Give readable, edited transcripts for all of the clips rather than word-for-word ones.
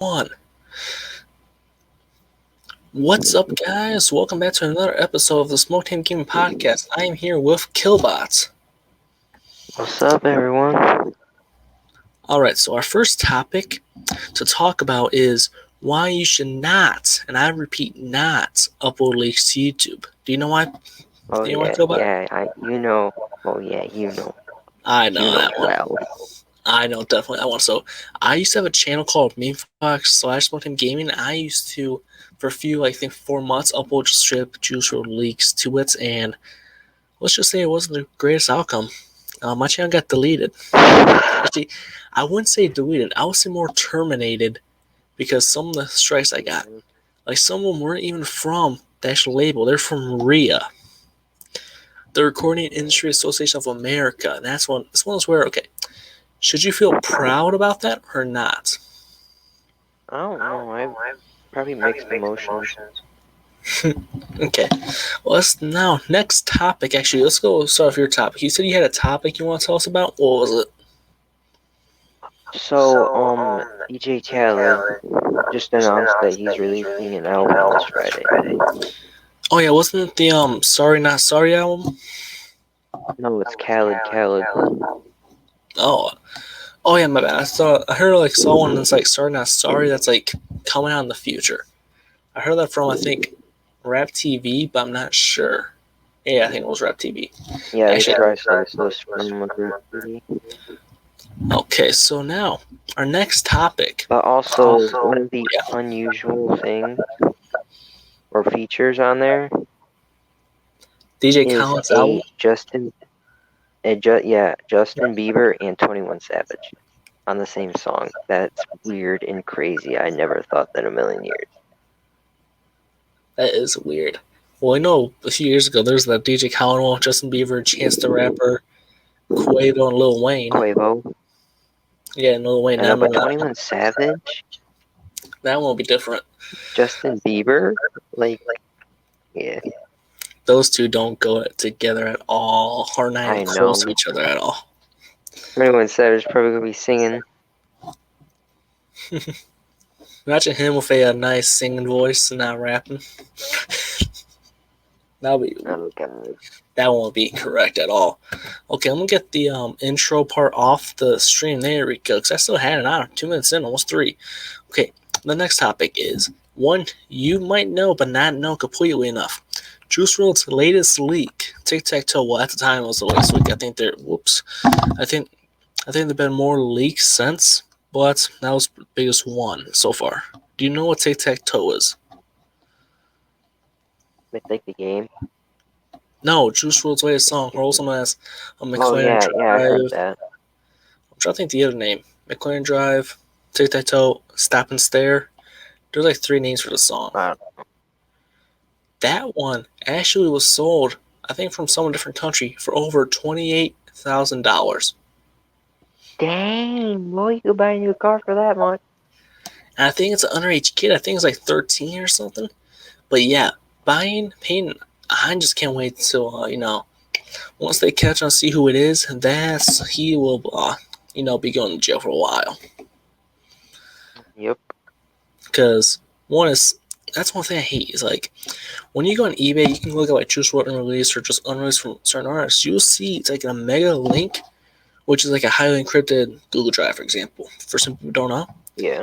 One. What's up, guys? Welcome back to another episode of the SmokedHam Gaming Podcast. I am here with Killbots. What's up, everyone? Alright, so our first topic to talk about is why you should not, and I repeat, not upload leaks to YouTube. Do you know why? Oh, Do you know why, Killbot? you know. Oh, yeah, you know. I know that one. Well. I know definitely that one. So I used to have a channel called MemeFox/SmokedHam Gaming. I used to, for a few, I think 4 months, upload strip Juice WRLD leaks to it, and let's just say it wasn't the greatest outcome. My channel got deleted. Actually, I wouldn't say deleted. I would say more terminated because some of the strikes I got, like some of them weren't even from the actual label. They're from RIA, the Recording Industry Association of America, and that's one. This one is where should you feel proud about that or not? I don't know. I probably mixed emotions. Okay. Well, next topic. Actually, let's go start with your topic. You said you had a topic you want to tell us about. What was it? So, DJ Khaled just announced that he's releasing an album this Friday. Oh yeah, wasn't it the Sorry Not Sorry album? No, it's Khaled. Oh yeah, my bad. I heard saw one that's like Sorry Not Sorry that's like coming out in the future. I heard that from I think Rap TV, but I'm not sure. Yeah, I think it was Rap TV. Yeah, actually, I saw this from Rap TV. Okay, so now our next topic. But also, one of the unusual things or features on there DJ Khaled's album. Justin Bieber and 21 Savage on the same song. That's weird and crazy. I never thought that a million years. That is weird. Well, I know a few years ago there was that DJ Khaled one, Justin Bieber, Chance the Rapper, Quavo, and Lil Wayne. Quavo. Yeah, and Lil Wayne. But 21 Savage? That one will be different. Justin Bieber? Yeah. Those two don't go together at all, or not even close to each other at all. 21 Savage probably going to be singing. Imagine him with a nice singing voice and not rapping. That won't be correct at all. Okay, I'm gonna get the intro part off the stream. There we go. Because I still had it on 2 minutes in, almost 3. Okay, the next topic is one you might know but not know completely enough. Juice WRLD's latest leak, Tic-Tac-Toe. Well, at the time it was the latest leak. I think there've been more leaks since, but that was the biggest one so far. Do you know what Tic-Tac-Toe is? Like the game? No, Juice WRLD's latest song. Or also known as McLaren Drive. I heard that. I'm trying to think the other name. McLaren Drive, Tic-Tac-Toe, Stop and Stare. There's like 3 names for the song. Wow. That one actually was sold, I think, from some different country for over $28,000. Dang, boy, you could buy a new car for that much. And I think it's an underage kid. I think it's like 13 or something. But yeah, paying. I just can't wait till once they catch on, see who it is. He will be going to jail for a while. Yep. Because that's one thing I hate is like when you go on eBay, you can look at like Juice WRLD unreleased or just unreleased from certain artists. You'll see it's like a mega link, which is like a highly encrypted Google Drive, for example. For some people who don't know. Yeah.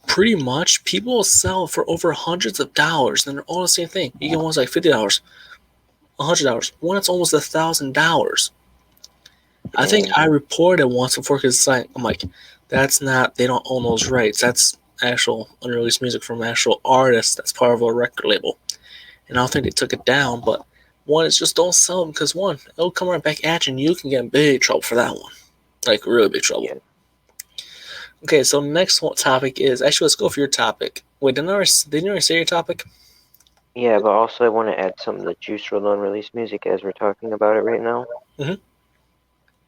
Pretty much, people will sell for over hundreds of dollars, and they're all the same thing. You get one's like $50, $100. One that's almost $1,000. I think I reported once before because I'm like, that's not. They don't own those rights. That's actual unreleased music from actual artists. That's part of a record label, and I don't think they took it down. But one is just don't sell them because one, it'll come right back at you, and you can get in big trouble for that one, like really big trouble. Yeah. Okay, so the next topic is actually let's go for your topic. Wait, didn't you already say your topic? Yeah, but also I want to add some of the Juice WRLD unreleased music as we're talking about it right now. Mm-hmm.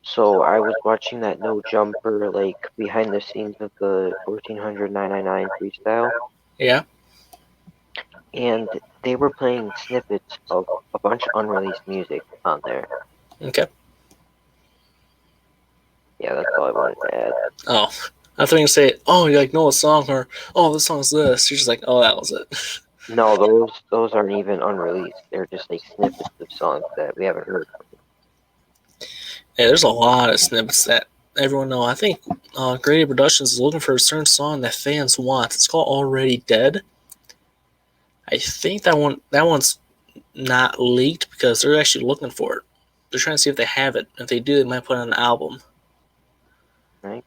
So I was watching that No Jumper, like behind the scenes of the 1400-999 freestyle. Yeah. And they were playing snippets of a bunch of unreleased music on there. Okay. Yeah, that's all I wanted to add. Oh, I thought you say, oh, you like know a song, or oh, this song's this. You're just like, oh, that was it. No, those aren't even unreleased. They're just like snippets of songs that we haven't heard. Yeah, there's a lot of snippets that everyone know. I think Grady Productions is looking for a certain song that fans want. It's called Already Dead. I think that one's not leaked because they're actually looking for it. They're trying to see if they have it. If they do, they might put it on an album. Right?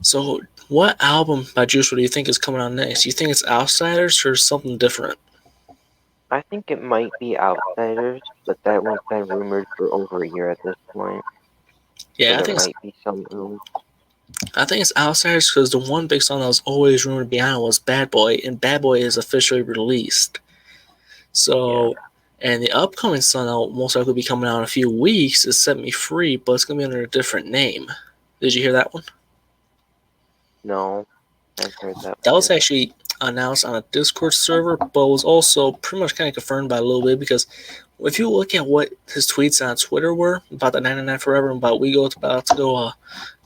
So, what album by Juice WRLD do you think is coming out next? You think it's Outsiders or something different? I think it might be Outsiders, but that one's been rumored for over a year at this point. Yeah, So there might be some room. I think it's Outsiders because the one big song that was always rumored to be on was Bad Boy, and Bad Boy is officially released. So, and the upcoming song that will most likely be coming out in a few weeks is Set Me Free, but it's going to be under a different name. Did you hear that one? No, I've heard that. That was actually announced on a Discord server, but was also pretty much kind of confirmed by a little bit because if you look at what his tweets on Twitter were about the 99 Forever and about we about to go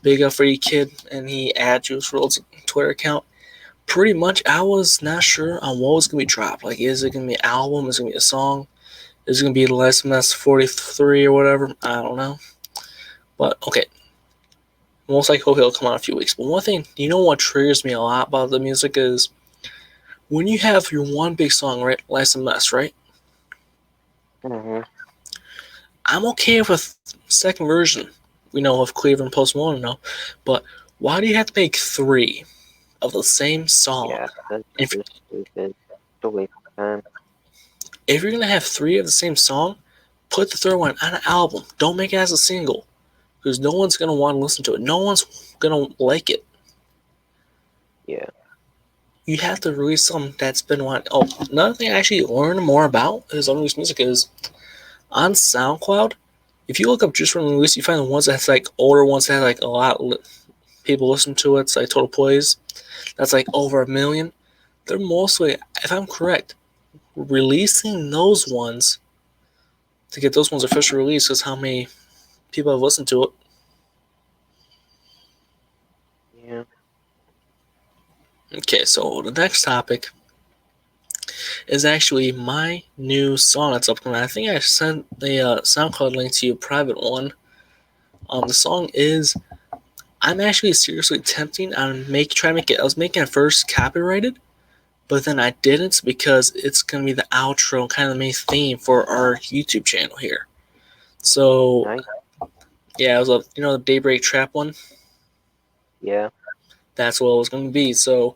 big up for you kid, and he added Juice WRLD's Twitter account, pretty much I was not sure on what was going to be dropped. Like, is it going to be an album? Is it going to be a song? Is it going to be the Last Mess 43 or whatever? I don't know. But, okay. Most likely it'll come out in a few weeks. But one thing, you know what triggers me a lot about the music is when you have your one big song, right? Last Mess, right? Mm-hmm. I'm okay with a second version. We know of Cleveland Post Malone, no. But why do you have to make 3 of the same song? Yeah, that's just stupid. It's a waste of time. If you're going to have 3 of the same song, put the third one on an album. Don't make it as a single. Because no one's going to want to listen to it. No one's going to like it. Yeah. You have to release something that's been wanting. Oh, another thing I actually learned more about his unreleased music is on SoundCloud. If you look up just from release, you find the ones that's like older ones that have like a lot of people listen to it. It's like total plays. That's like over 1 million. They're mostly, if I'm correct, releasing those ones to get those ones officially released because how many people have listened to it. Yeah. Okay, so the next topic is actually my new song that's upcoming. I think I sent the SoundCloud link to you, a private one. The song is, I'm actually seriously tempting on trying to make it. I was making it first copyrighted, but then I didn't because it's gonna be the outro, kind of the main theme for our YouTube channel here. So, Nice. yeah, it was the Daybreak Trap one. Yeah. That's what it was going to be. So,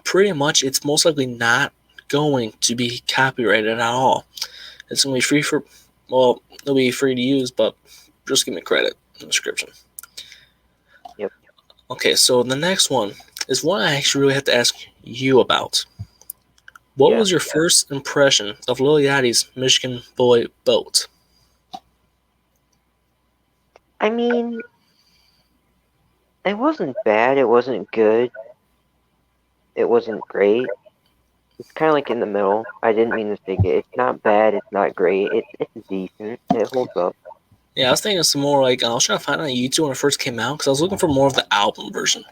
pretty much, it's most likely not going to be copyrighted at all. It's going to be free it'll be free to use, but just give me credit in the description. Yep. Okay, so the next one is one I actually really have to ask you about. What was your first impression of Lil Yachty's Michigan Boy Boat? I mean, it wasn't bad. It wasn't good. It wasn't great. It's kind of like in the middle. I didn't mean to say it. It's not bad. It's not great. It's decent. It holds up. Yeah, I was thinking some more like I was trying to find it on YouTube when it first came out because I was looking for more of the album version,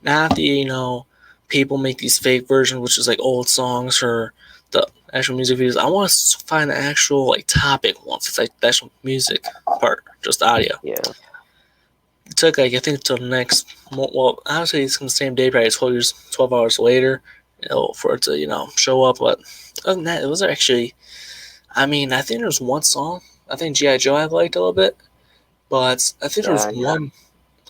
not the people make these fake versions, which is like old songs or the actual music videos. I want to find the actual like topic ones. It's like the actual music part, just audio. Yeah. It took I think till the next. Well, honestly, it's on the same day, probably 12 hours later, for it to show up. But other than that, it was actually. I mean, I think there's one song. I think G.I. Joe I liked a little bit, but I think there's one.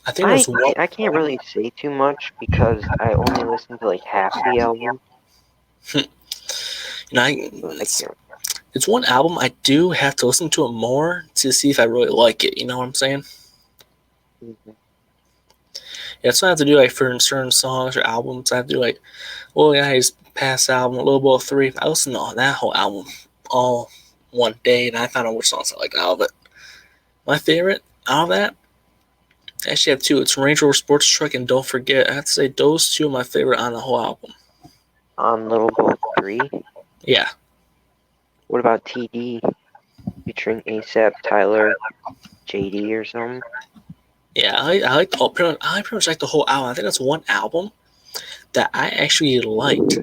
I think there's one. I can't really say too much because I only listened to like half the album. It's one album I do have to listen to it more to see if I really like it. You know what I'm saying? Mm-hmm. Yeah, that's what I have to do like for certain songs or albums. I have to do like, his past album, a little bit of 3. I listened to that whole album all one day, and I found out which songs I liked out of it. My favorite out of that, I actually have 2. It's Range Rover Sports Truck and Don't Forget. I have to say those 2 are my favorite on the whole album. On Little Boat 3? Yeah. What about TD featuring ASAP, Tyler, JD or something? Yeah, I like pretty much like the whole album. I think that's one album that I actually liked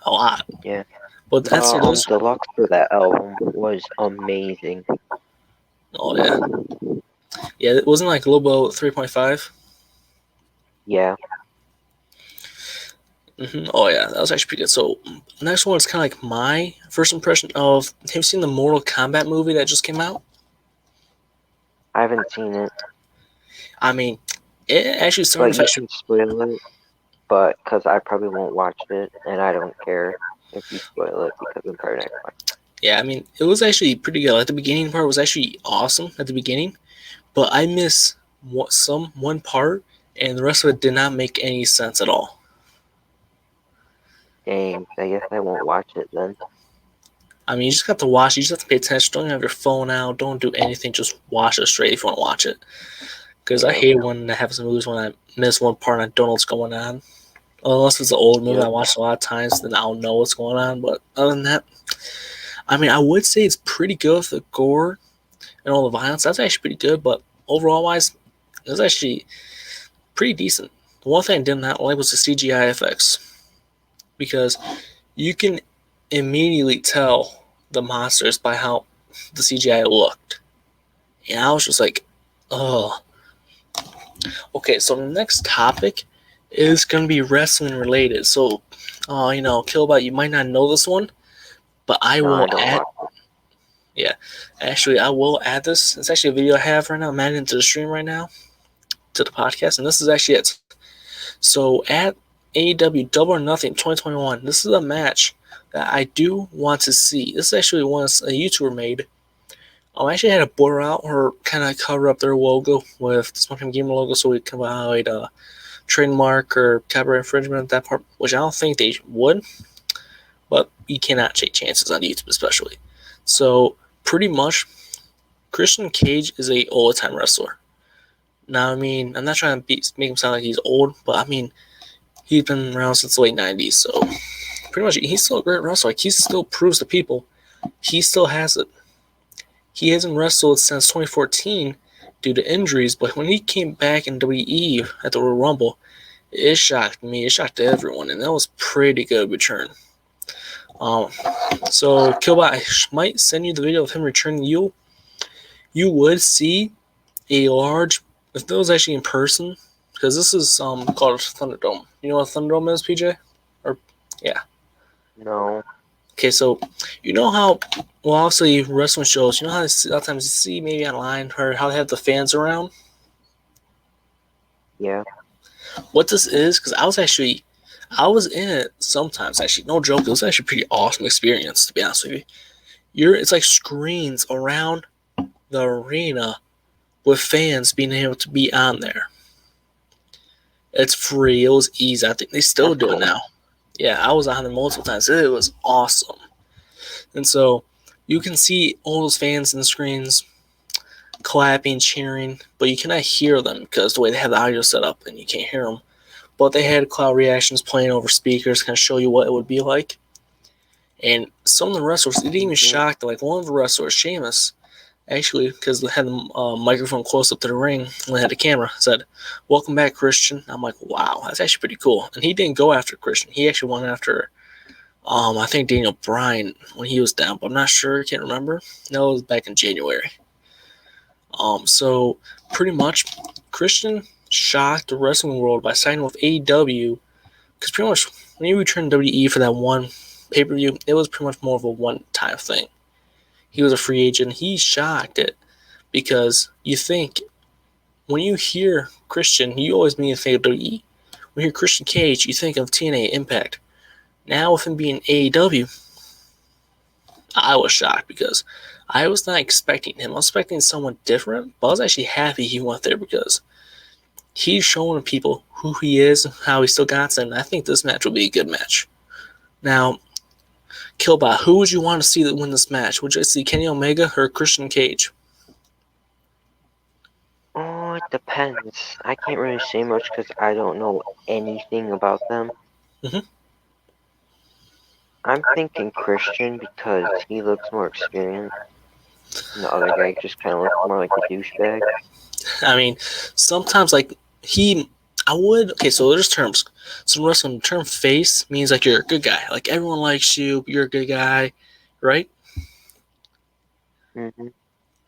a lot. Yeah. But that's those. Deluxe for that album was amazing. Oh yeah, yeah. It wasn't like Lobo 3.5. Yeah. Oh yeah, that was actually pretty good. So next one is kind of like my first impression of. Have you seen the Mortal Kombat movie that just came out? I haven't seen it. I mean, it actually started. But you can spoil it, but because I probably won't watch it, and I don't care if you spoil it because I'm probably not gonna watch it. Yeah, I mean, it was actually pretty good. Like the beginning part was actually awesome at the beginning, but I miss one part, and the rest of it did not make any sense at all. Dang, I guess I won't watch it then. I mean, you just have to watch it. You just have to pay attention. Don't have your phone out. Don't do anything. Just watch it straight if you want to watch it. Because I hate when that happens in movies when I miss one part and I don't know what's going on. Unless it's an old movie I watched a lot of times, then I'll know what's going on. But other than that, I mean, I would say it's pretty good with the gore and all the violence. That's actually pretty good. But overall wise, it was actually pretty decent. The one thing I did not like was the CGI effects. Because you can immediately tell the monsters by how the CGI looked. And I was just like, oh. Okay, so the next topic is going to be wrestling related. So, Killbot, you might not know this one, but I will add. Yeah, actually, I will add this. It's actually a video I have right now. I'm adding it to the stream right now, to the podcast, and this is actually it. So, at AEW Double or Nothing 2021, this is a match that I do want to see. This is actually one a YouTuber made. I actually had to blur out or kind of cover up their logo with the SmokedHam Gamer logo so we can avoid trademark or copyright infringement, that part, which I don't think they would, but you cannot take chances on YouTube especially. So pretty much, Christian Cage is a old-time wrestler. Now, I mean, I'm not trying to make him sound like he's old, but I mean, he's been around since the late 90s, so pretty much he's still a great wrestler. Like, he still proves to people he still has it. He hasn't wrestled since 2014 due to injuries, but when he came back in WWE at the Royal Rumble, it shocked me. It shocked everyone, and that was pretty good return. So Killbot, I might send you the video of him returning. You would see a large, if that was actually in person, because this is called Thunderdome. You know what Thunderdome is, PJ? Or yeah. No. Okay, so you know how, well, obviously wrestling shows, you know how a lot of times you see maybe online or how they have the fans around? Yeah. What this is, because I was in it sometimes, actually, no joke, it was actually a pretty awesome experience, to be honest with you. It's like screens around the arena with fans being able to be on there. It's free, it was easy, I think they still do it now. Yeah, I was on there multiple times. It was awesome. And so you can see all those fans in the screens clapping, cheering, but you cannot hear them because the way they have the audio set up and you can't hear them. But they had crowd reactions playing over speakers to kind of show you what it would be like. And some of the wrestlers, it even shocked. Like one of the wrestlers, Sheamus, actually, because they had the microphone close up to the ring when they had the camera, said, "Welcome back, Christian." I'm like, wow, that's actually pretty cool. And he didn't go after Christian. He actually went after, I think, Daniel Bryan when he was down, but I'm not sure. I can't remember. No, it was back in January. So pretty much, Christian shocked the wrestling world by signing with AEW, because pretty much when he returned to WWE for that one pay-per-view, it was pretty much more of a one-time thing. He was a free agent. He shocked it because you think when you hear Christian, you always mean think of WWE. When you hear Christian Cage, you think of TNA Impact. Now with him being AEW, I was shocked because I was not expecting him. I was expecting someone different, but I was actually happy he went there because he's showing people who he is, how he still got it, and I think this match will be a good match. Now, Killbot, who would you want to see that win this match? Would you see Kenny Omega or Christian Cage? Oh, it depends. I can't really say much because I don't know anything about them. Mm-hmm. I'm thinking Christian because he looks more experienced. And the other guy just kind of looks more like a douchebag. I mean, sometimes like okay, so there's terms. So wrestling, the term face means like you're a good guy. Like everyone likes you, you're a good guy, right? Mm-hmm.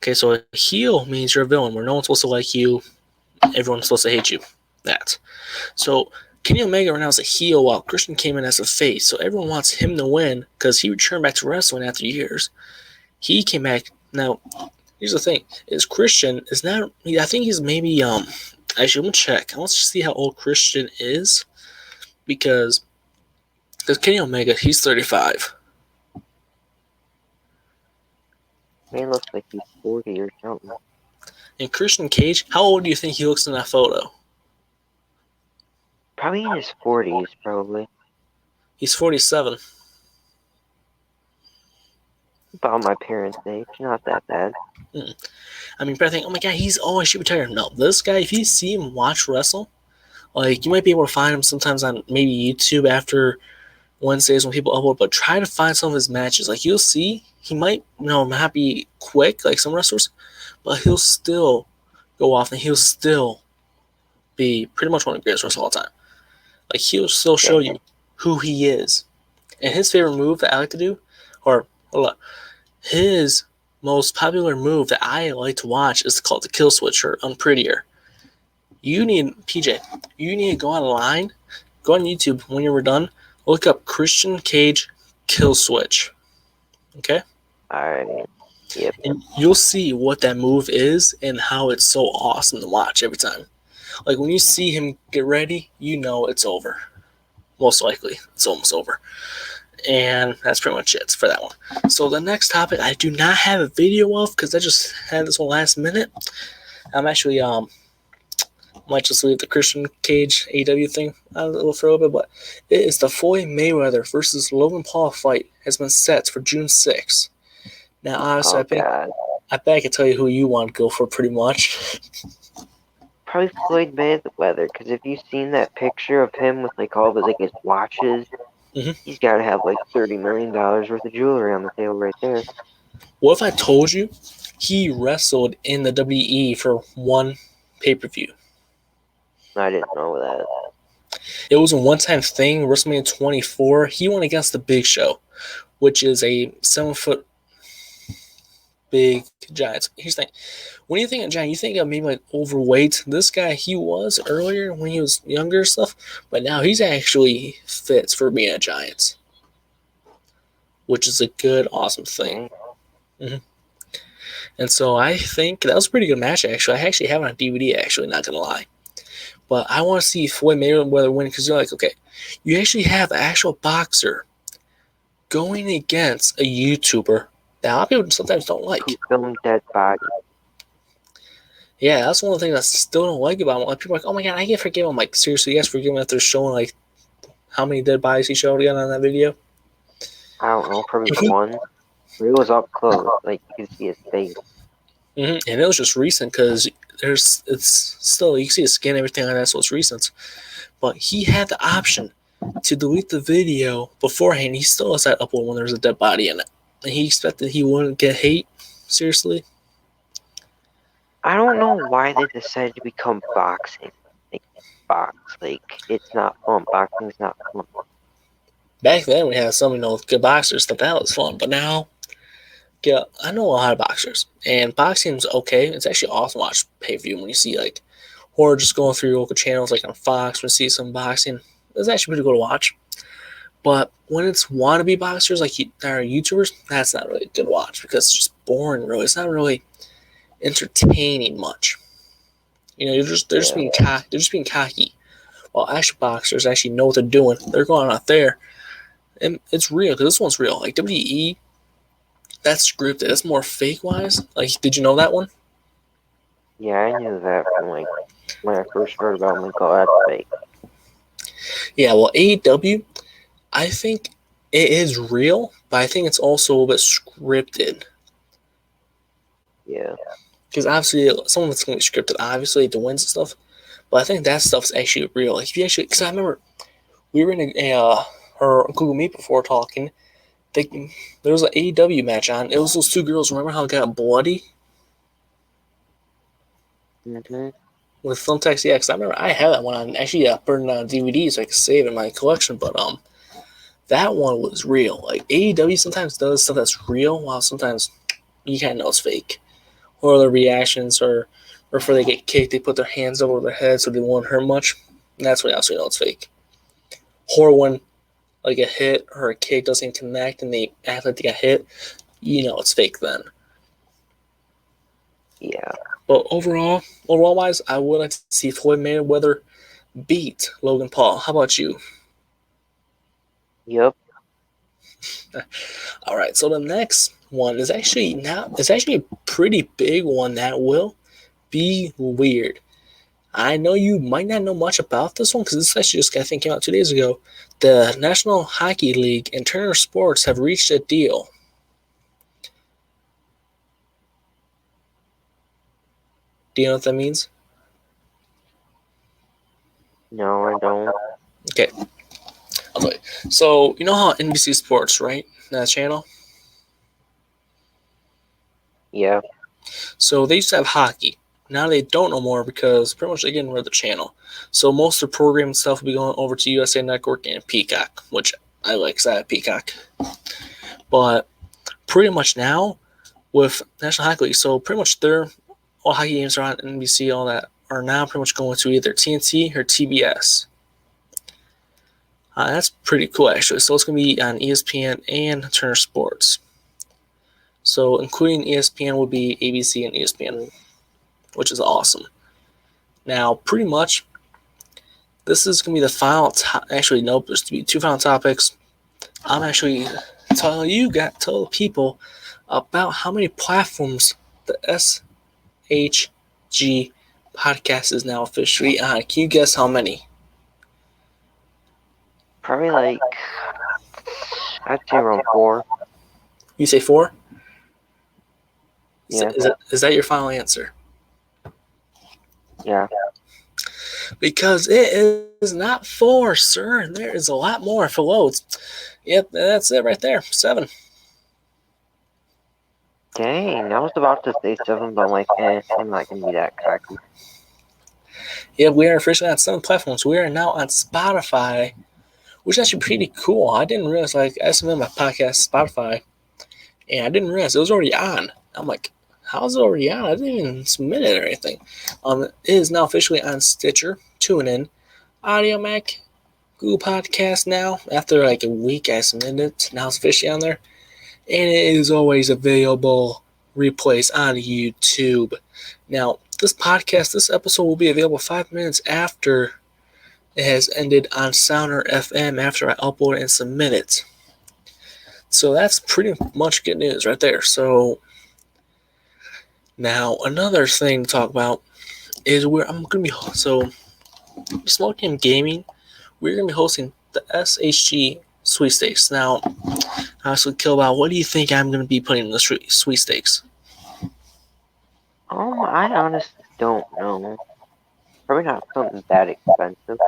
Okay, so a heel means you're a villain where no one's supposed to like you, everyone's supposed to hate you. That. So Kenny Omega right now is a heel while Christian came in as a face. So everyone wants him to win because he returned back to wrestling after years. He came back. Now, here's the thing: is Christian is not. I think he's maybe Actually, I'm gonna check. I want to see how old Christian is because Kenny Omega he's 35. Man looks like he's 40 or something. And Christian Cage, how old do you think he looks in that photo? Probably in his 40s, probably. He's 47. About my parents' age, not that bad. I mean, I think, oh my god, he's I should retire. No, this guy, if you see him watch wrestle, like you might be able to find him sometimes on maybe YouTube after Wednesdays when people upload, but try to find some of his matches. Like you'll see, he might, not be quick like some wrestlers, but he'll still go off and he'll still be pretty much one of the greatest wrestlers of all time. Like he'll still show you who he is. And his favorite move that I like to do, or hold up, his most popular move that I like to watch is called the kill switch or unprettier. You need to go online, go on YouTube when you're done, look up Christian Cage kill switch. Okay? Alright. Yep. And you'll see what that move is and how it's so awesome to watch every time. Like when you see him get ready, you know it's over. Most likely, it's almost over. And that's pretty much it for that one. So the next topic I do not have a video of because I just had this one last minute. I'm actually might just leave the Christian Cage AEW thing a little for a little bit, but it is the Floyd Mayweather versus Logan Paul fight has been set for June 6th. Now, honestly, I bet I can tell you who you want to go for pretty much. Probably Floyd Mayweather, because if you've seen that picture of him with like all of his watches, he's got to have like $30 million worth of jewelry on the table right there. What if I told you he wrestled in the WWE for one pay-per-view? I didn't know that. It was a one-time thing, WrestleMania 24. He went against the Big Show, which is a 7-foot big giant. Here's the thing. When you think of giant, you think of maybe like overweight. This guy, he was earlier when he was younger and stuff, but now he's actually fits for being a giant, which is a good, awesome thing. And so I think that was a pretty good match, actually. I actually have it on DVD, actually, not going to lie. But I want to see Floyd Mayweather win because you're like, okay, you actually have an actual boxer going against a YouTuber that a lot of people sometimes don't like. Who filmed dead body. Yeah, that's one of the things I still don't like about him. Like, people are like, oh my god, I can't forgive him. I'm like, seriously, yes, forgive him if they're showing like how many dead bodies he showed again on that video. I don't know, probably one. It was up close, like you could see his face. And it was just recent because it's still, you can see his skin, everything like that, so it's recent. But he had the option to delete the video beforehand. He still has that upload when there's a dead body in it. And he expected he wouldn't get hate. Seriously. I don't know why they decided to become boxing. It's not fun. Boxing's not fun. Back then we had some, good boxers, thought that was fun. But now, yeah, I know a lot of boxers. And boxing's okay. It's actually awesome to watch pay-per-view when you see, like, or just going through your local channels, like on Fox, when you see some boxing. It's actually pretty cool to watch. But when it's wannabe boxers, like our YouTubers, that's not really good to watch because it's just boring, really. It's not really entertaining much. They're just being cocky. They're just being cocky. While actual boxers actually know what they're doing. They're going out there, and it's real because this one's real. Like WWE, that's scripted. That's more fake wise. Like, did you know that one? Yeah, I knew that from like when I first heard about them. Like, oh, that's fake. Yeah, well, AEW, I think it is real, but I think it's also a little bit scripted. Yeah. Because obviously, some of it's going to be scripted, obviously, the wins and stuff. But I think that stuff's actually real. Like, if you actually, because I remember we were in her Google Meet before talking. There was an AEW match on. It was those two girls. Remember how it got bloody? Mm-hmm. with film text. Yeah, because I remember I had that one on actually burned on DVD so I could save it in my collection. But that one was real. Like AEW sometimes does stuff that's real, while sometimes you kind of know it's fake, or their reactions, or if they get kicked, they put their hands over their head so they won't hurt much. And that's when you also know it's fake. Or when like a hit or a kick doesn't connect and they act like they got hit, you know it's fake then. Yeah. But overall wise, I would like to see Floyd Mayweather beat Logan Paul. How about you? Yep. All right, so the next one is actually a pretty big one that will be weird. I know you might not know much about this one because this actually just I think came out 2 days ago. The National Hockey League and Turner Sports have reached a deal. Do you know what that means? No, I don't. Okay, I'll tell you. So you know how NBC Sports, right? That channel. Yeah. So they used to have hockey. Now they don't no more because pretty much they're getting rid of the channel. So most of the program stuff will be going over to USA Network and Peacock, which I like because I have Peacock. But pretty much now with National Hockey League, so pretty much all hockey games are on NBC, all that are now pretty much going to either TNT or TBS. That's pretty cool actually. So it's going to be on ESPN and Turner Sports. So including ESPN will be ABC and ESPN, which is awesome. Now, pretty much, this is going to be the final actually, nope, there's to be 2 final topics. I'm actually tell the people about how many platforms the SHG Podcast is now officially on. Can you guess how many? Probably like, I'd say around 4. You say 4? Yeah. Is that your final answer? Yeah. Because it is not 4, sir. There is a lot more for loads. Yep, that's it right there. 7. Dang, I was about to say 7, but I'm like, I'm not going to be that cocky. Yeah, we are officially on 7 platforms. We are now on Spotify, which is actually pretty cool. I didn't realize, like, I submitted my podcast to Spotify, and I didn't realize it was already on. I'm like, how's it already on? I didn't even submit it or anything. It is now officially on Stitcher, TuneIn, Audio Mac, Google Podcast now. After like a week I submitted it, now it's officially on there. And it is always available replays on YouTube. Now, this episode will be available 5 minutes after it has ended on Sounder FM after I upload and submit it. So that's pretty much good news right there. So now another thing to talk about is where I'm going to be. So SmokedHam Gaming, we're going to be hosting the SHG sweepstakes. Now, honestly, Killbout, what do you think I'm going to be putting in the sweepstakes? I honestly don't know. Probably not something that expensive.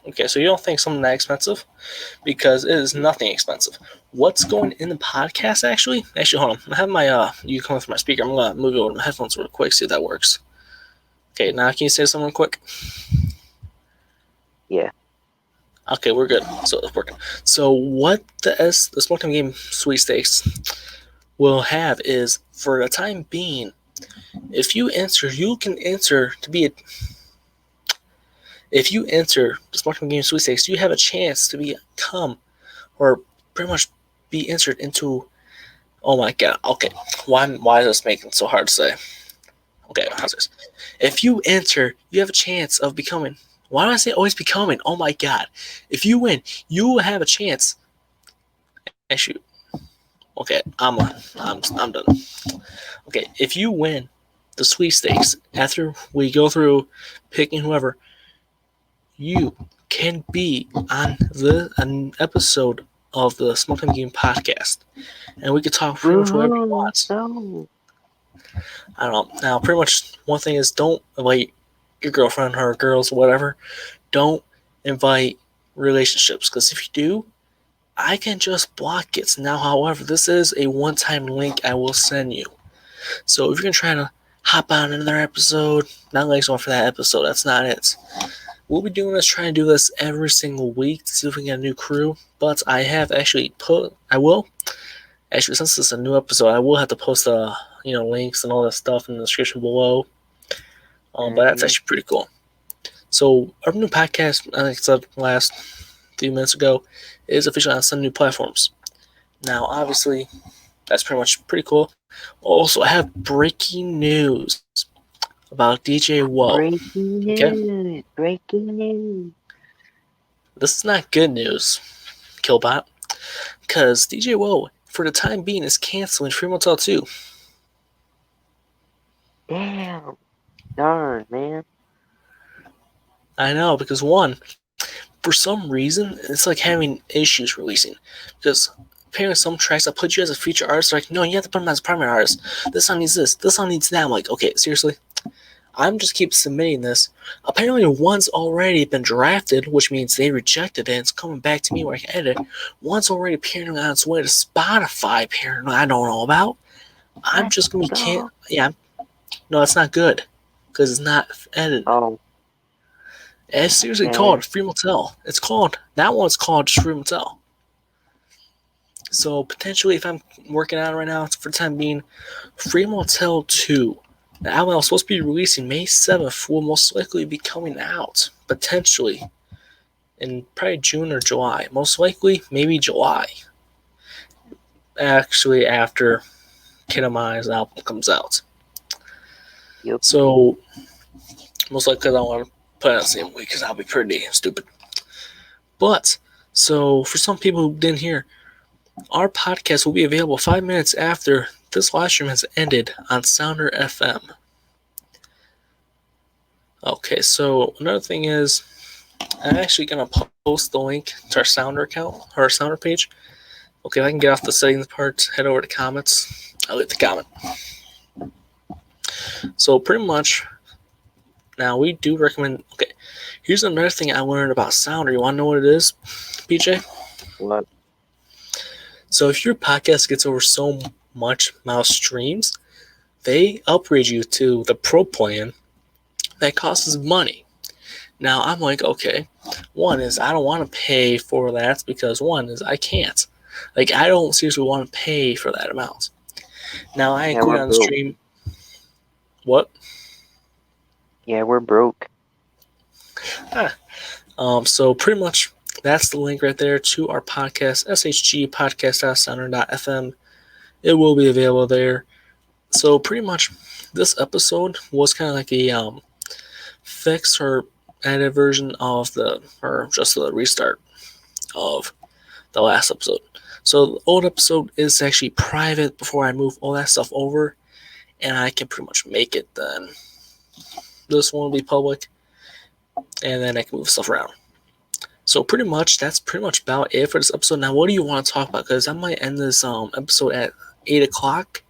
Okay, so you don't think something that expensive? Because it is nothing expensive. What's going in the podcast, actually? Actually, hold on. I have my, you come with my speaker. I'm going to move over to my headphones real quick, see if that works. Okay, now can you say something real quick? Yeah. Okay, we're good. So it's working. So what the SmokedHam Game sweepstakes will have is, for the time being, if you can enter to be if you enter the SmokedHam Game sweepstakes, you have a chance to become, or pretty much be entered into. Oh my god. Okay, why is this making it so hard to say? Okay, how's this? If you enter, you have a chance of becoming. Why do I say always becoming? Oh my god. If you win, you will have a chance. Shoot. Okay, I'm done. Okay, if you win the sweepstakes after we go through picking whoever, you can be on an episode of the SmokedHam Game podcast, and we could talk pretty much whatever you want. No. I don't know. Now, pretty much one thing is, don't invite your girlfriend or girls, whatever. Don't invite relationships, because if you do, I can just block it. Now, however, this is a one-time link I will send you. So if you're going to try to hop on another episode. Not like one for that episode. That's not it. We'll be doing this, trying to do this every single week to see if we can get a new crew. But I have actually since this is a new episode, I will have to post links and all that stuff in the description below. But that's actually pretty cool. So our new podcast, I think I said last few minutes ago, is officially on some new platforms. Now, obviously, that's pretty cool. Also, I have breaking news about DJ Woe. Breaking news. Breaking news. This is not good news, Killbot, because DJ Woe, for the time being, is canceling Free Motel 2. Damn. Darn, man. I know, because one, for some reason, it's like having issues releasing. Because apparently some tracks I put you as a feature artist are like, no, you have to put them as a primary artist. This song needs this song needs that. I'm like, okay, seriously? I'm just keep submitting this. Apparently one's already been drafted, which means they rejected it. It's coming back to me where I can edit it. One's already appearing on its way to Spotify, apparently I don't know about. I'm just going to be no, it's not good. Because it's not edited. Oh. It's seriously called Free Motel. That one's called just Free Motel. So potentially, if I'm working on it right now, for the time being, Free Motel 2. The album I was supposed to be releasing May 7th will most likely be coming out, potentially, in probably June or July. Most likely, maybe July. Actually, after Kid of Mine's album comes out. Yep. So, most likely I don't want to put it on the same week because that'll be pretty stupid. But, so for some people who didn't hear, our podcast will be available 5 minutes after this live stream has ended on Sounder FM. Okay, so another thing is, I'm actually going to post the link to our Sounder account, or our Sounder page. Okay, if I can get off the settings part, head over to comments. I'll leave the comment. So pretty much, now we do recommend, okay, here's another thing I learned about Sounder. You want to know what it is, PJ? What? So if your podcast gets over so much mouse streams, they upgrade you to the Pro plan that costs money. Now I'm like, okay, one is I don't want to pay for that because one is I can't. Like I don't seriously want to pay for that amount. Now I include on the stream. What? Yeah, we're broke. So pretty much that's the link right there to our podcast, SHG Podcast.sounder.fm. It will be available there. So pretty much this episode was kind of like a fix or added version of just the restart of the last episode. So the old episode is actually private before I move all that stuff over, and I can pretty much make it then. This one will be public, and then I can move stuff around. So pretty much, that's pretty much about it for this episode. Now, what do you want to talk about? Because I might end this episode at 8 o'clock.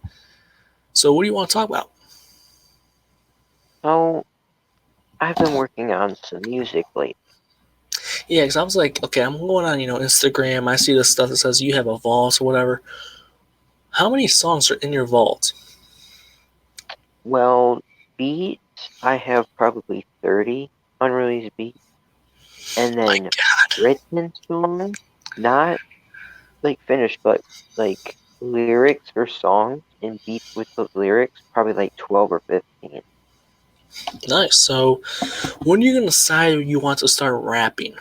So what do you want to talk about? Oh, I've been working on some music lately. Yeah, because I was like, okay, I'm going on, Instagram. I see this stuff that says you have a vault or whatever. How many songs are in your vault? Well, beats, I have probably 30 unreleased beats. And then written songs, not like finished, but like lyrics or songs and beats with those lyrics, probably like 12 or 15. Nice. So, when are you going to decide you want to start rapping?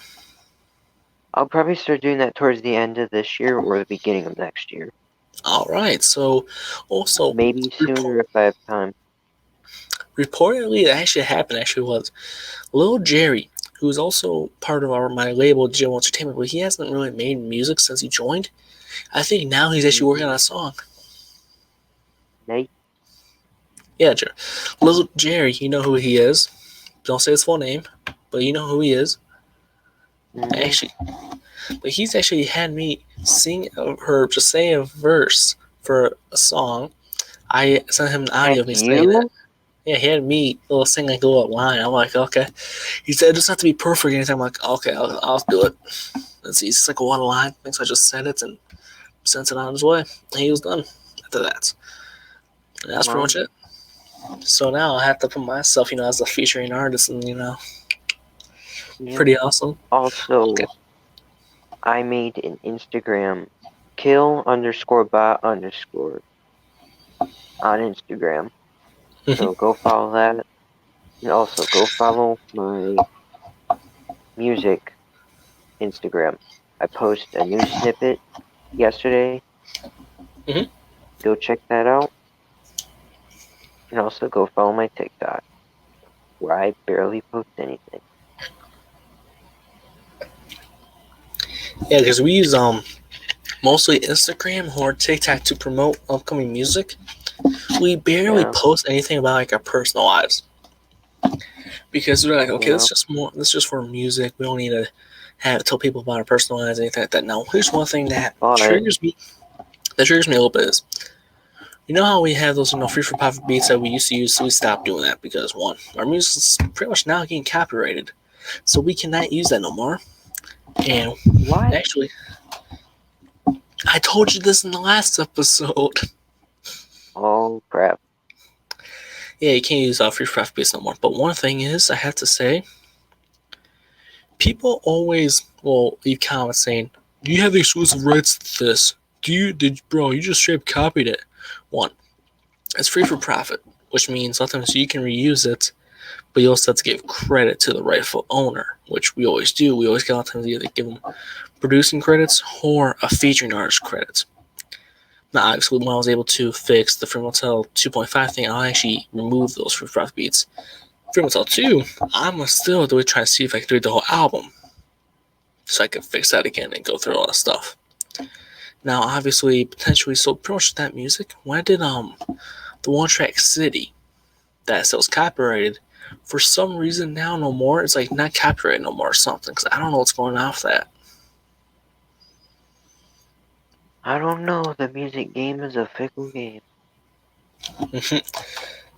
I'll probably start doing that towards the end of this year or the beginning of next year. All right. So, also maybe sooner if I have time. Reportedly, it actually happened. Was Lil Jerry, who is also part of my label, DJ Entertainment, but he hasn't really made music since he joined. I think now he's actually working on a song. Nate? Yeah, Lil Jerry, you know who he is. Don't say his full name, but you know who he is. Mm-hmm. But he's actually had me sing or just say a verse for a song. I sent him an audio of me saying that. Yeah, he had me sing like a little line. I'm like, okay. He said it doesn't have to be perfect or anything. I'm like, okay, I'll do it. Let's see, it's just like one line. So I just said it and sent it on his way. And he was done after that. And that's pretty much it. So now I have to put myself, as a featuring artist, and Yeah. pretty awesome. Also, Okay. I made an Instagram, kill_bot_ on Instagram. So go follow that. And also go follow my music Instagram. I posted a new snippet yesterday. Mhm. Go check that out. And also go follow my TikTok, where I barely post anything. Yeah, because we use mostly Instagram or TikTok to promote upcoming music. We barely post anything about like our personal lives. Because we're like, okay, this is just for music. We don't need to tell people about our personal lives, anything like that. Now, here's one thing that triggers me. That triggers me a little bit is, you know how we have those free for profit beats that we used to use, so we stopped doing that because one, our music is pretty much now getting copyrighted, so we cannot use that no more. And what? Actually, I told you this in the last episode. Oh crap! Yeah, you can't use free for profit beats no more. But one thing is, I have to say, people always will leave comments saying, "Do you have the exclusive rights to this? Bro? You just straight up copied it." One, it's free for profit, which means sometimes you can reuse it, but you also have to give credit to the rightful owner, which we always do. We always get a lot of times either give them producing credits or a featuring artist credit. Now, obviously, when I was able to fix the Fremantle 2.5 thing, I'll actually remove those free profit beats. Fremantle 2, I'm gonna still do it, try to see if I can do the whole album, so I can fix that again and go through all that stuff. Now, obviously, potentially, so pretty much that music, when I did the one track City, that still was copyrighted, for some reason now no more, it's like not copyrighted no more or something, because I don't know what's going on with that. I don't know. The music game is a fickle game.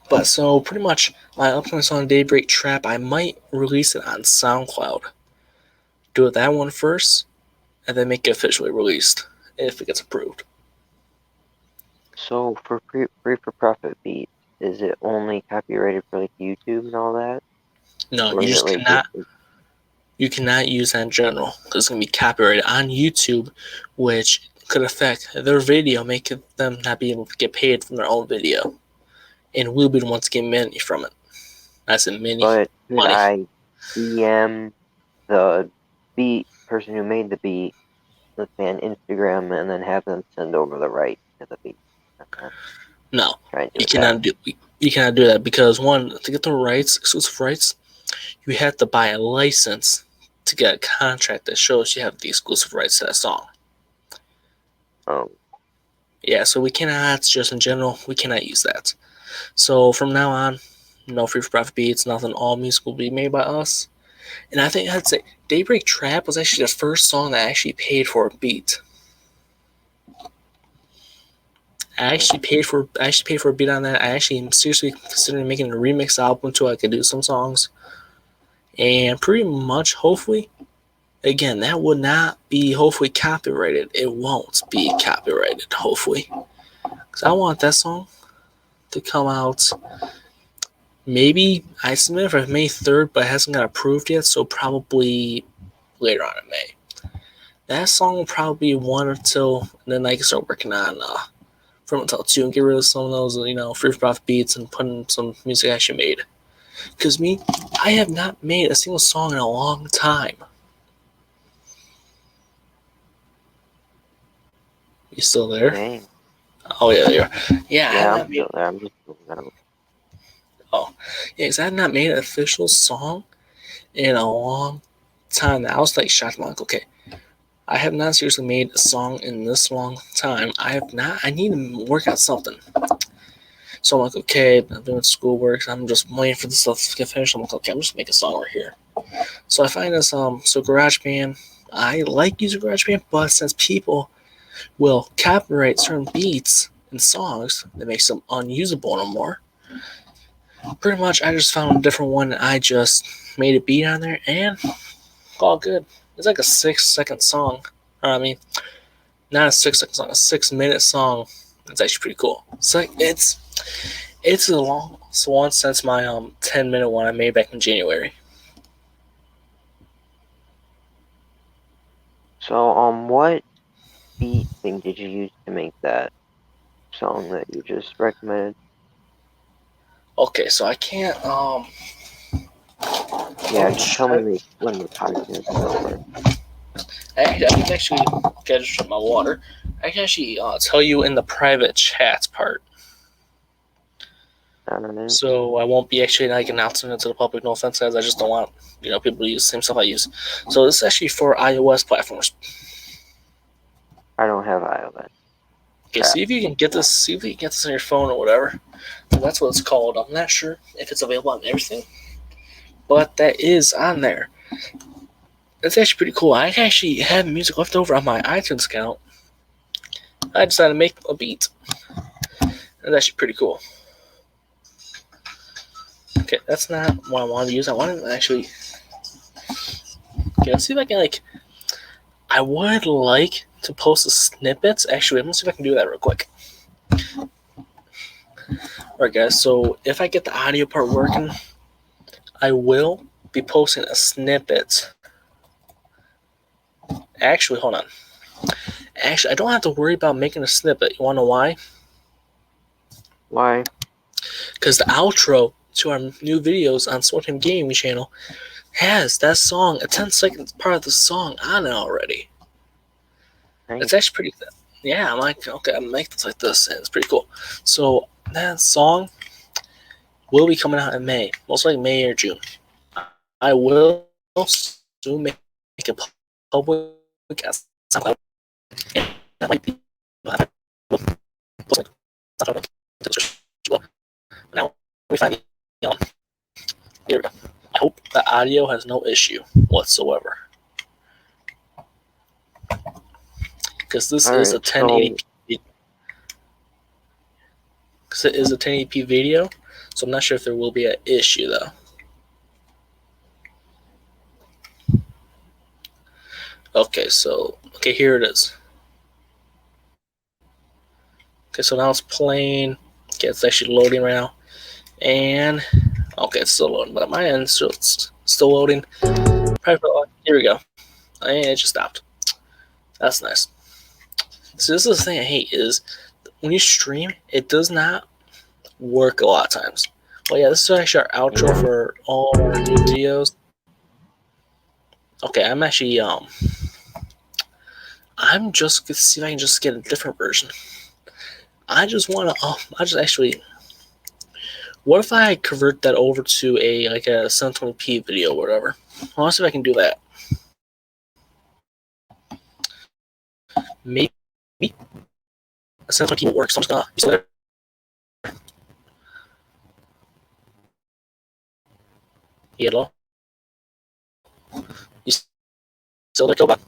But so pretty much my upcoming song Daybreak Trap, I might release it on SoundCloud. Do it that one first, and then make it officially released if it gets approved. So for free for profit beats, is it only copyrighted for like YouTube and all that? No, you just cannot. You cannot use that in general because it's going to be copyrighted on YouTube, which could affect their video, making them not be able to get paid from their own video, and we'll be the ones to get money from it. That's a mini But money. could I DM the beat person who made the beat, let's say on Instagram, and then have them send over the rights to the beat? No, you cannot do that because one, to get the rights, exclusive rights, you have to buy a license to get a contract that shows you have the exclusive rights to that song. Oh. Yeah, so we cannot, just in general, we cannot use that. So from now on, no free for profit beats, nothing. All music will be made by us. And I think I'd say Daybreak Trap was actually the first song that I actually paid for a beat. I actually paid for a beat on that. I actually am seriously considering making a remix album so I could do some songs. And pretty much, hopefully, again, that would not be hopefully copyrighted. It won't be copyrighted, hopefully. Because I want that song to come out maybe, I submitted for May 3rd, but it hasn't got approved yet, so probably later on in May. That song will probably be one or two, and then I can start working on Fremantle 2 and get rid of some of those, free for profit beats and put in some music I actually made. Because I have not made a single song in a long time. You still there? Dang. Oh, yeah, you are. Yeah, I'm still there. I'm just out. Oh, yeah, because I had not made an official song in a long time. I was like shocked. I'm like, okay, I have not seriously made a song in this long time. I need to work out something. So I'm like, okay, I'm doing schoolwork. I'm just waiting for this stuff to get finished. I'm like, okay, I'm just make a song right here. So I find this, so GarageBand, I like using GarageBand, but since people will copyright certain beats and songs, that makes them unusable no more. Pretty much, I just found a different one, and I just made a beat on there, and all good. It's like a 6-second song. Not a 6-second song, a 6-minute song. It's actually pretty cool. It's a long It's one since my 10-minute one I made back in January. So, what beat thing did you use to make that song that you just recommended? Okay, so I can't Yeah, just tell me when the podcast is over. I can actually get just my water. I can actually tell you in the private chats part. So I won't be actually like announcing it to the public. No offense, guys. I just don't want people to use the same stuff I use. So this is actually for iOS platforms. I don't have iOS. Okay, see if you can get this. See if you can get this on your phone or whatever. That's what it's called. I'm not sure if it's available on everything, but that is on there. It's actually pretty cool. I actually have music left over on my iTunes account. I decided to make a beat. That's actually pretty cool. Okay, that's not what I wanted to use. I wanted to actually. Okay, let's see if I can I would like to post the snippets. Actually, let me see if I can do that real quick. Alright, guys. So if I get the audio part working, I will be posting a snippet. Actually, hold on. Actually, I don't have to worry about making a snippet. You want to know why? Why? Because the outro to our new videos on SmokedHam Gaming channel has that song, a 10-second part of the song on it already. Nice. It's actually pretty good. Yeah, I'm like, okay, I'm making this like this, and it's pretty cool. So that song will be coming out in May, most likely May or June. I will soon make a public SoundCloud. And that might be now we find here we go. I hope the audio has no issue whatsoever. Because this is a 1080p. Because it is a 1080p video, so I'm not sure if there will be an issue though. Okay, here it is. Okay, so now it's playing. Okay, it's actually loading right now. And, okay, it's still loading, but at my end, so it's still loading. Here we go. And it just stopped. That's nice. So this is the thing I hate is when you stream, it does not work a lot of times. Well, yeah, this is actually our outro for all our new videos. Okay, I'm actually, I'm just going to see if I can just get a different version. I just actually, what if I convert that over to a 720p video or whatever? Well, let's see if I can do that. Maybe a 720p will work, so I'm just going to use it. Hello? You still there, Kombat?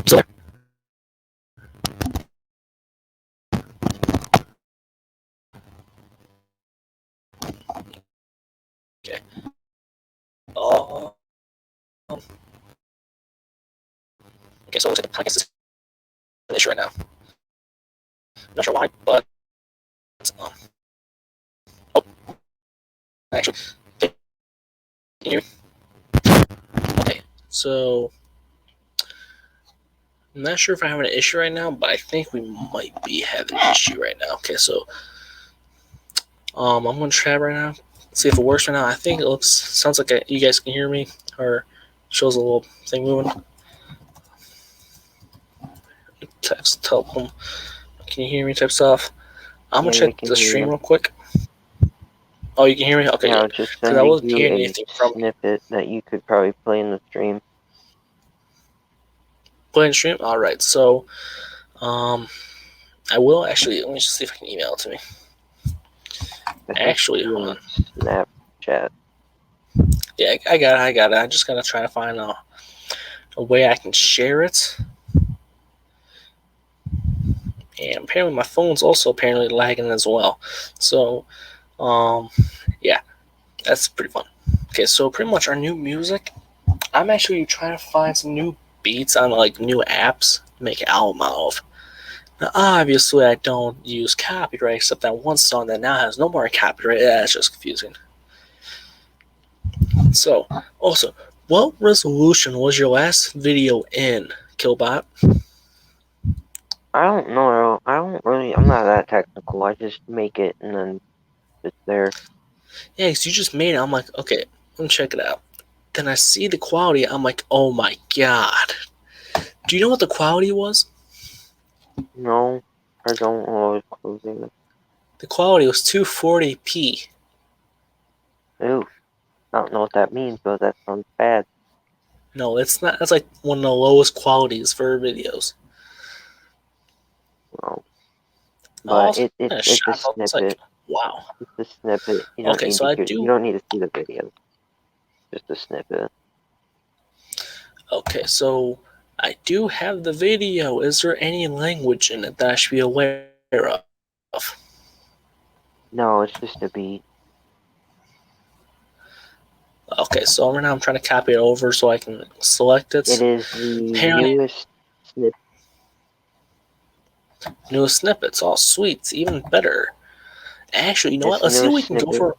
Still there? Okay. Okay, so it looks like the podcast is an issue right now. I'm not sure why, but actually, can you hear me? Okay, so I'm not sure if I'm having an issue right now, but I think we might be having an issue right now. Okay, so I'm gonna try right now, see if it works right now. I think it sounds like you guys can hear me, or shows a little thing moving. Text, tell them, can you hear me? Type stuff. I'm gonna check the stream real quick. Oh, you can hear me? Okay, yeah. Just sending you a snippet that you could probably play in the stream. Play in the stream? Alright, so I will actually, let me just see if I can email it to me. Actually, hold on. Snapchat. Yeah, I got it. I just gotta try to find a way I can share it. And apparently my phone's also apparently lagging as well. So, yeah, that's pretty fun. Okay, so pretty much our new music, I'm actually trying to find some new beats on new apps to make an album out of. Now, obviously, I don't use copyright except that one song that now has no more copyright. That's just confusing. So, also, what resolution was your last video in, Killbot? I don't know. I'm not that technical. I just make it and then it's there. Yeah, because you just made it. I'm like, okay, let me check it out. Then I see the quality. I'm like, oh my god. Do you know what the quality was? No, I don't know. It's closing. The quality was 240p. Oof. I don't know what that means, but that sounds bad. No, it's not. That's like one of the lowest qualities for videos. Well, but Also, it's a shocked. I was like, snippet. wow. It's a snippet. You don't Okay, need so I you do. don't need to see the video. Just a snippet. Okay, so I do have the video. Is there any language in it that I should be aware of? No, it's just a beat. Okay, so right now I'm trying to copy it over so I can select it. It is the Apparently, newest snippet. newest snippets, all sweet, even better. Actually, you know It's what? the Let's see if we newest can go snippet. for.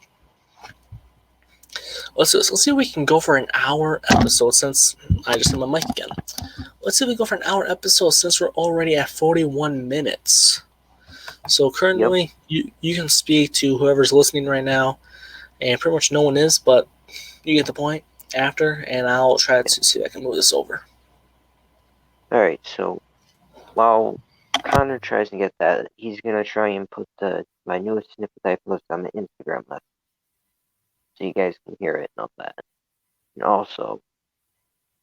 Let's see if we can go for an hour episode since I just hit my mic again. Let's see if we go for an hour episode since we're already at 41 minutes. So currently, you can speak to whoever's listening right now, and pretty much no one is, but you get the point after, and I'll try to see if I can move this over. Alright, so while Connor tries to get that, he's gonna try and put my newest snippet I post on my Instagram list. So you guys can hear it and all that. And also,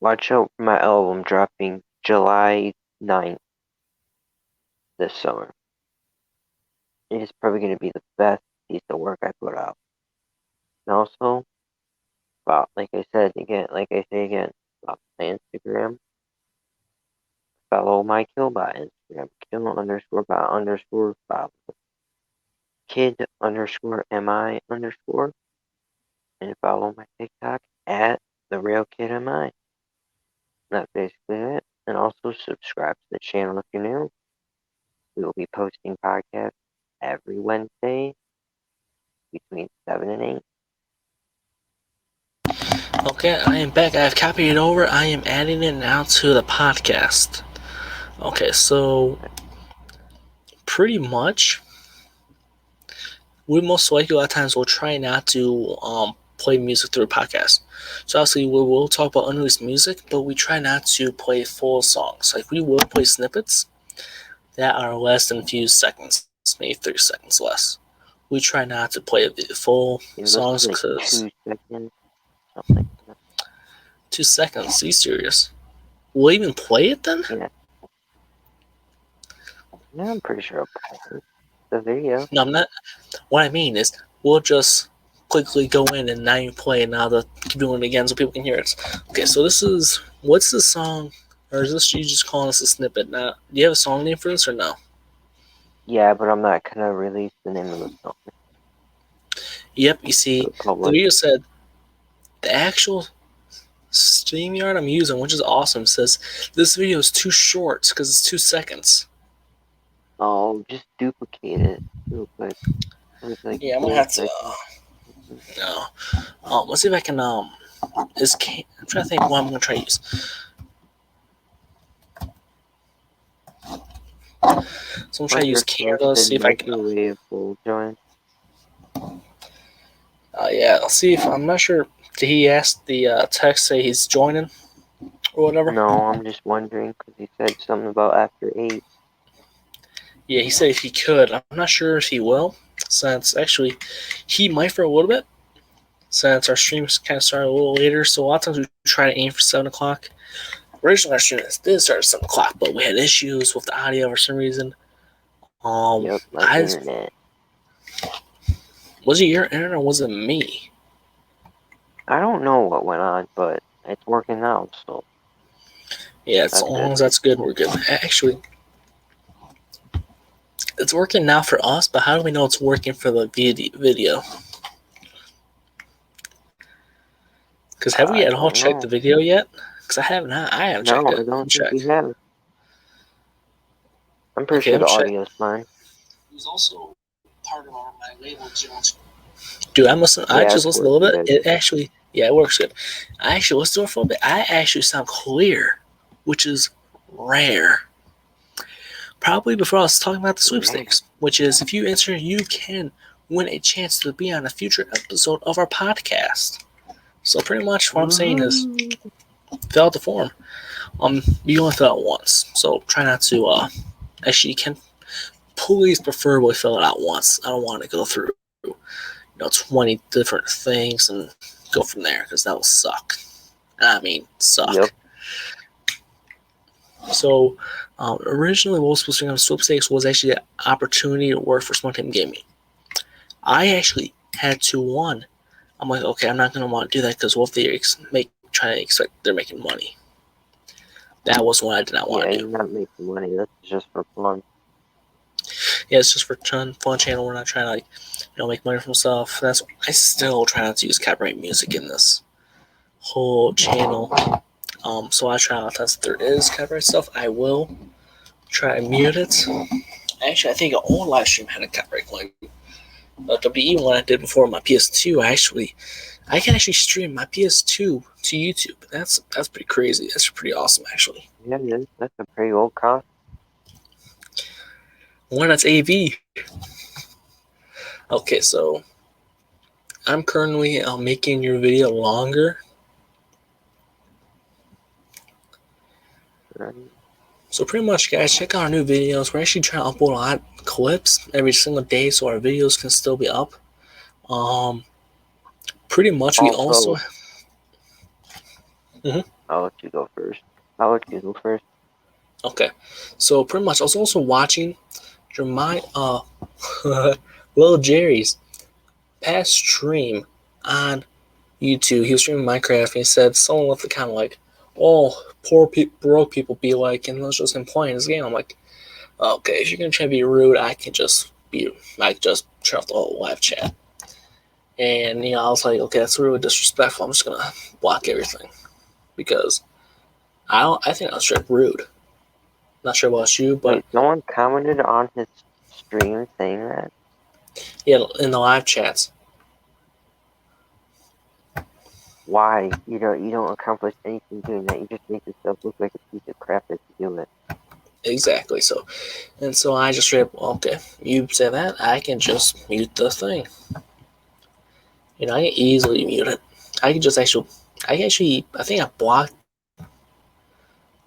watch out for my album dropping July 9th this summer. It is probably going to be the best piece of work I put out. And also, like I say again, about my Instagram, follow my Killbot Instagram, kill_bot_follow, kid_mi_, and follow my TikTok at @TheRealKidMI. That's basically it. And also subscribe to the channel if you're new. We will be posting podcasts every Wednesday between 7 and 8. Okay, I am back. I have copied it over. I am adding it now to the podcast. Okay, so pretty much, we most likely a lot of times will try not to play music through a podcast. So obviously we will talk about unreleased music, but we try not to play full songs. Like we will play snippets that are less than a few seconds, maybe 30 seconds less. We try not to play the full songs Like because 2 seconds, something like that. 2 seconds. Are you serious? We'll even play it then? Yeah. Yeah, I'm pretty sure I'll play it. The video. No, I'm not. What I mean is, we'll just quickly go in and now you play, and now to keep doing it again so people can hear it. Okay, so this is what's the song, or is this you just calling this a snippet? Now, do you have a song name for this or no? Yeah, but I'm not gonna release the name of the song. Yep. You see, the video said the actual StreamYard I'm using, which is awesome, says this video is too short because it's 2 seconds. Oh, just duplicate it real quick. Yeah, I'm gonna have to. No. Let's see if I can. I'm trying to think what I'm gonna try to use. So I'm trying to use Canva. See if I can. Yeah, I'll see if I'm not sure. Did he ask the text say he's joining or whatever? No, I'm just wondering because he said something about after 8. Yeah, he said if he could. I'm not sure if he will, since actually he might for a little bit, since our streams kind of started a little later. So a lot of times we try to aim for 7 o'clock. Originally our stream did start at 7 o'clock, but we had issues with the audio for some reason. Yep, my internet. Was it your internet or was it me? I don't know what went on, but it's working now, so. Yeah, as long as that's good, we're good. Actually, it's working now for us, but how do we know it's working for the video? Because have we at all checked the video yet? Because I haven't checked it. No, I don't think we have. I'm pretty sure the audio's fine. Who's also part of my label, Dude, I just listened a little bit. It actually, it works good. I actually listened to it for a bit. I actually sound clear, which is rare. Probably before I was talking about the sweepstakes, which is if you enter, you can win a chance to be on a future episode of our podcast. So pretty much what I'm saying is fill out the form. You only fill out once, so try not to. Actually, you can please preferably fill it out once. I don't want to go through 20 different things and go from there because that will suck. I mean, suck. Yep. So, originally, what was supposed to be on sweepstakes was actually an opportunity to work for SmokedHam Gaming. I actually had 2-1. I'm like, okay, I'm not going to want to do that because what if they try to expect they're making money? That was what I did not want to do. Yeah, you're not making money. That's just for fun. Yeah, it's just for fun channel. We're not trying to make money from stuff. I still try not to use copyright music in this whole channel. So I try not to. If there is copyright stuff, I will try to mute it. Actually, I think an old live stream had a copyright claim. The WE one I did before my PS2, I can actually stream my PS2 to YouTube. That's pretty crazy. That's pretty awesome, actually. Yeah, that's a pretty old cost. One that's AV. Okay, so I'm currently making your video longer. Right. So pretty much, guys, check out our new videos. We're actually trying to upload a lot of clips every single day so our videos can still be up. Pretty much, we also... I'll let you go first. Okay, so pretty much, I was also watching Lil Jerry's past stream on YouTube. He was streaming Minecraft, and he said someone left the comment like, "Oh, poor broke people be like," and that's just him playing his game. I'm like, okay, if you're gonna try to be rude, I can just turn off the whole live chat. And I was like, okay, that's really disrespectful. I'm just gonna block everything because I think that's straight rude. Not sure about you, but wait, no one commented on his stream saying that. Yeah, in the live chats. Why? You don't accomplish anything doing that. You just make yourself look like a piece of crap if you do it. Exactly. So I just read, okay, you say that, I can just mute the thing. I can easily mute it. I think I blocked.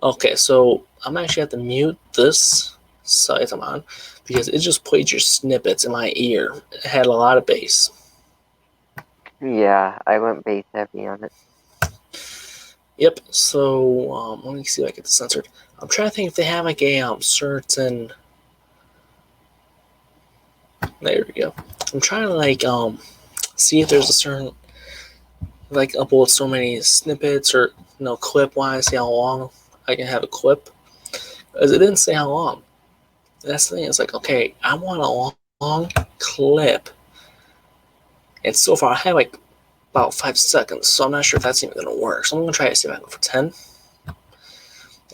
Okay, so I'm actually have to mute this site I'm on because it just played your snippets in my ear. It had a lot of bass. Yeah, I went bass heavy on it. Yep. So let me see if I get this censored. I'm trying to think if they have like a certain. There we go. I'm trying to see if there's a certain upload so many snippets or clip wise, see how long I can have a clip. Because it didn't say how long. That's the thing. It's like, okay, I want a long clip. And so far I have about 5 seconds, so I'm not sure if that's even going to work. So I'm going to try to see if I can go for 10.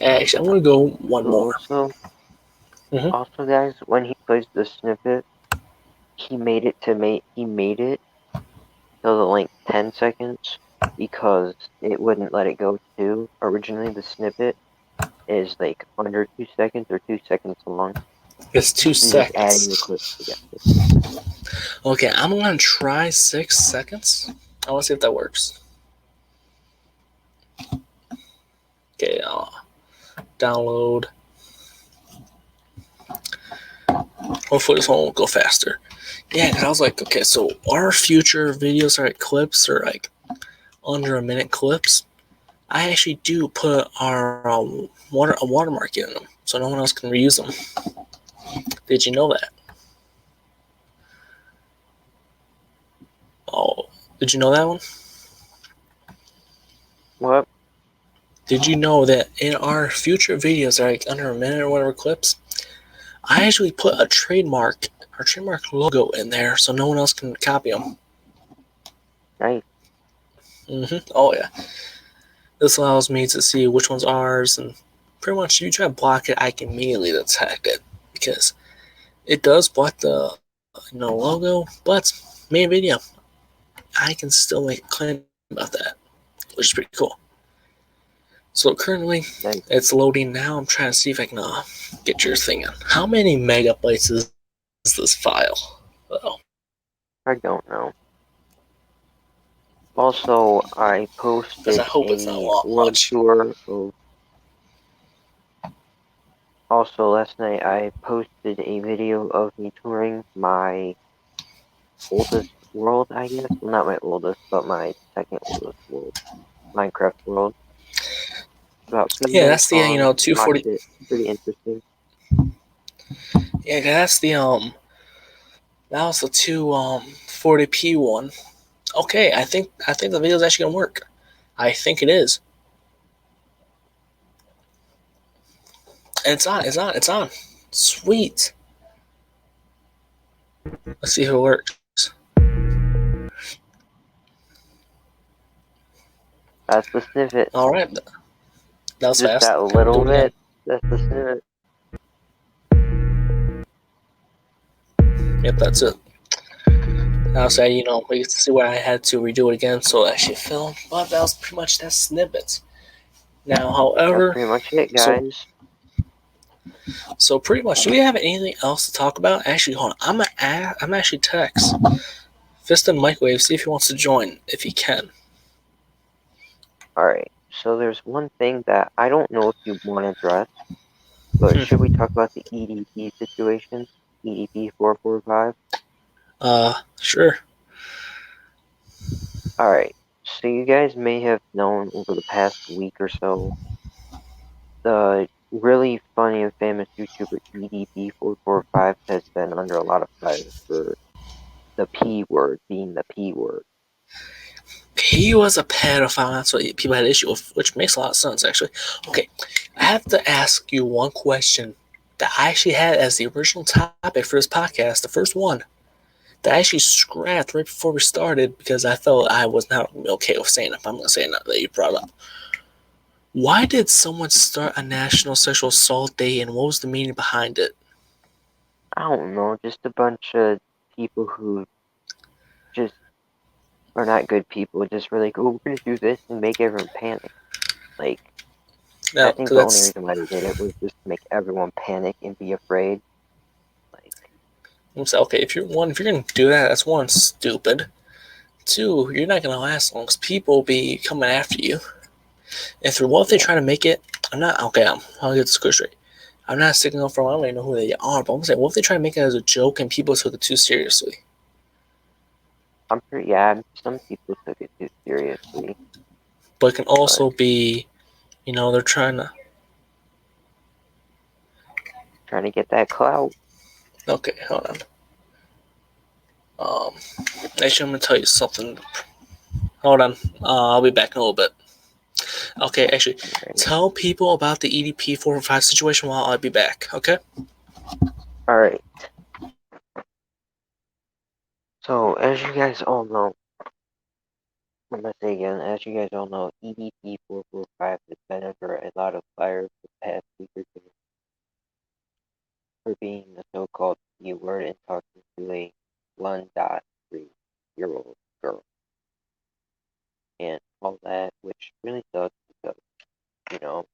Actually, I'm going to go one more. Also, guys, when he plays the snippet, he made it to the length 10 seconds because it wouldn't let it go to. Originally, the snippet is under 2 seconds or 2 seconds long. It's 2 seconds. Just adding the clips together. Okay, I'm going to try 6 seconds. I want to see if that works. Okay, I'll download. Hopefully this one will go faster. Yeah, because I was like, okay, so our future videos are clips or under a minute clips. I actually do put our a watermark in them, so no one else can reuse them. Did you know that? Oh, did you know that one? What? Did you know that in our future videos that are under a minute or whatever clips, I actually put our trademark logo in there so no one else can copy them. Nice. Oh yeah. This allows me to see which one's ours, and pretty much if you try to block it, I can immediately detect it. because it does block the logo, but main video, I can still make a claim about that, which is pretty cool. So currently, Nice. it's loading now. I'm trying to see if I can get your thing in. How many megabytes is this file? Oh, I don't know. Also, I because I posted hope it's not a a lot world much. tour of. Also, last night I posted a video of me touring my oldest world, I guess. Well, not my oldest, but my second oldest world, Minecraft world. About 7 Yeah, minutes that's the long. Watched 240. it. Pretty interesting. Yeah, that's the that was the 240p one. Okay, I think the video is actually gonna work. I think it is. And it's on. Sweet. Let's see if it works. That's the snippet. All right, that was Just fast. that Okay, we'll little do it again. bit. That's the snippet. Yep, that's it. I'll say, we get to see where I had to redo it again so it actually film. But that was pretty much that snippet. Now, That's however, pretty much it, so guys. so pretty much, do we have anything else to talk about? Actually, hold on. I'm actually text Fist and Microwave, see if he wants to join, if he can. Alright, so there's one thing that I don't know if you want to address, but should we talk about the EDP situation? EDP 445? Sure. Alright, so you guys may have known over the past week or so, the really funny and famous YouTuber EDP445 has been under a lot of fire for the P word being the P word. He was a pedophile. That's what people had issue with, which makes a lot of sense, actually. Okay, I have to ask you one question that I actually had as the original topic for this podcast, the first one, that I actually scrapped right before we started because I felt I was not okay with saying it. I'm going to say it now that you brought up. Why did someone start a National Sexual Assault Day, and what was the meaning behind it? I don't know, just a bunch of people who just are not good people, just were like, oh, we're gonna do this and make everyone panic. Like, I Now, think because the only that's reason why they did it was just to make everyone panic and be afraid. Like, I'm saying, okay. If you're gonna do that, that's one, stupid. Two, you're not gonna last long because people will be coming after you. If they're trying to make it, I'm not okay. I'll get this straight. I'm not sticking up for them. I don't even know who they are, but I'm saying, what if they try to make it as a joke and people took it too seriously? I'm pretty, yeah, some people took it too seriously. But it can also be, they're trying to. Trying to get that clout. Okay, hold on. Actually, I'm gonna tell you something. Hold on. I'll be back in a little bit. Okay, actually, Right. tell people about the EDP 445 situation while I'll be back. Okay. All right. So, as you guys all know, I'm gonna say again, as you guys all know, EDP 445 has been under a lot of fire for the past week or two for being the so-called P word and talking to a 1.3-year-old girl and all that, which really sucks because, you know,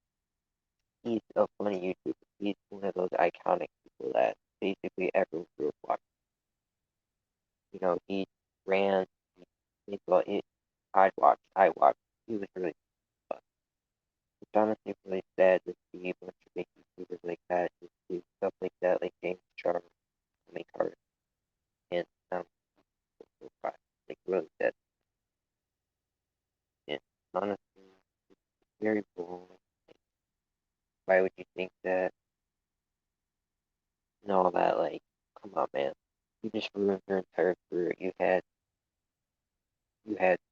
he's a funny YouTuber. He's one of those iconic people that basically everyone grew up watching. You know, he ran, I watched. He was really fun. It's honestly really sad to see a bunch of big YouTubers like that just do stuff like that, like James Charles, make art, and like really sad. And honestly, it's very boring. Why would you think that? No, that like, come on, man. You just ruined your entire career. You had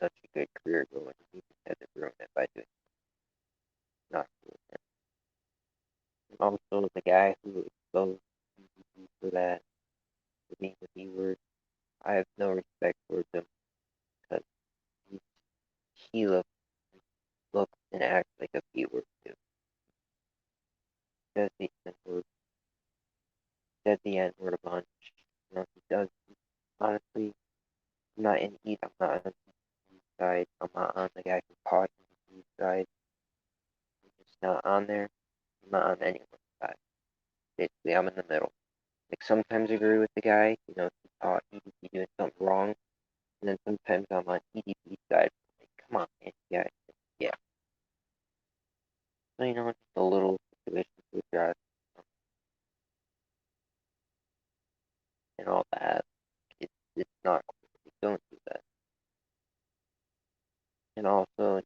such a good career going. You just had to ruin it by doing not cool. And also the guy who exposed you for that, for being the B word, I have no respect towards him because he, he looks and acts like a B word too. Does the N word. said the N word a bunch. He does. Honestly, I'm not in I'm not on the side. I'm not on the guy who caught the side. I'm just not on there. I'm not on anyone's side. Basically, I'm in the middle. Like, sometimes I agree with the guy, he caught EDP doing something wrong, and then sometimes I'm on EDP's side. Like, come on, man, yeah. So, it's just a little situation to address and all that. It's not cool. Don't do that. And also,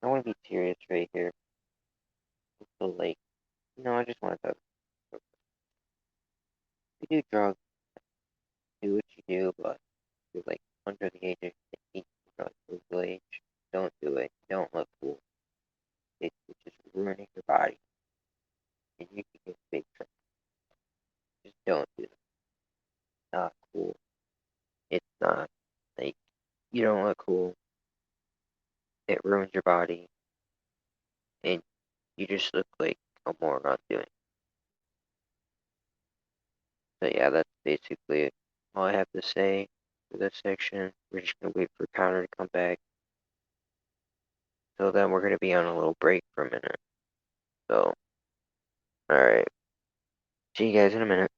I want to be serious right here. So, like, I just want to talk. If you do drugs, do what you do, but if you're, like, under the age of 18, drugs legal age, don't do it. You don't look cool. It's just ruining your body. And you can get big trouble. Just don't do it. It's not cool. It's not. Like, you don't look cool. It ruins your body. And you just look like a moron doing it. So yeah, that's basically all I have to say for this section. We're just going to wait for Connor to come back. So then we're going to be on a little break for a minute. So, alright. See you guys in a minute.